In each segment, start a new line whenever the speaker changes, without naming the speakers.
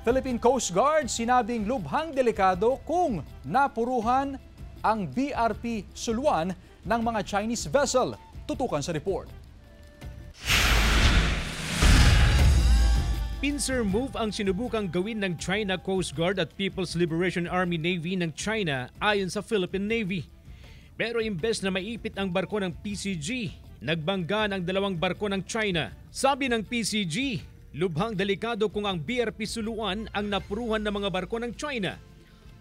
Philippine Coast Guard sinabing lubhang delikado kung napuruhan ang BRP Suluan ng mga Chinese vessel. Tutukan sa report.
Pincer move ang sinubukang gawin ng China Coast Guard at People's Liberation Army Navy ng China ayon sa Philippine Navy. Pero imbes na maipit ang barko ng PCG, nagbangga ang dalawang barko ng China. Sabi ng PCG, lubhang delikado kung ang BRP Suluan ang napuruhan ng mga barko ng China.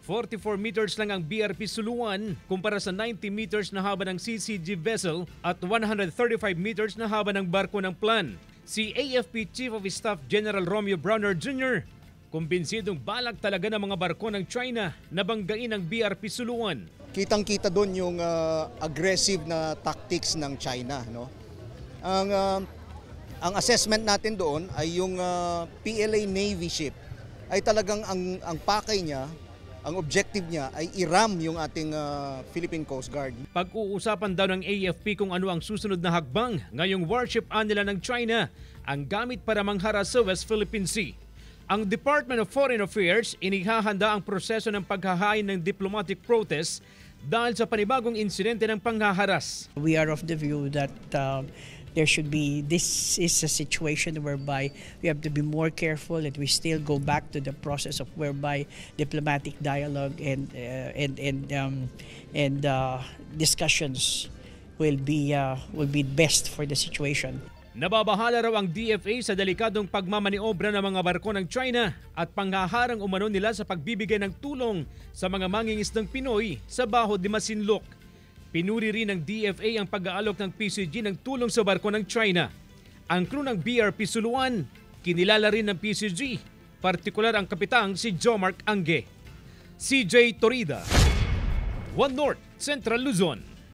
44 meters lang ang BRP Suluan kumpara sa 90 meters na haba ng CCG vessel at 135 meters na haba ng barko ng Plan. Si AFP Chief of Staff General Romeo Browner Jr. kumbinsidong balak talaga ng mga barko ng China na banggain ang BRP Suluan.
Kitang-kita doon yung aggressive na tactics ng China, no? Ang assessment natin doon ay yung PLA Navy ship ay talagang ang pakay niya, ang objective niya ay i-ram yung ating Philippine Coast Guard.
Pag-uusapan daw ng AFP kung ano ang susunod na hakbang ngayong warship nila ng China ang gamit para mangharas sa West Philippine Sea. Ang Department of Foreign Affairs inihahanda ang proseso ng paghahain ng diplomatic protest dahil sa panibagong insidente ng panghaharas.
We are of the view that this is a situation whereby we have to be more careful, that we still go back to the process of whereby diplomatic dialogue and discussions will be best for the situation.
Nababahala raw ang DFA sa delikadong pagmamaniobra ng mga barko ng China at panghaharang umano nila sa pagbibigay ng tulong sa mga mangingisdang Pinoy sa Baho de Masinloc. Pinuri rin ng DFA ang pag-aalok ng PCG ng tulong sa barko ng China. Ang crew ng BRP Suluan, kinilala rin ng PCG, partikular ang kapitang si Jomark Angge. CJ Torida, One North, Central Luzon.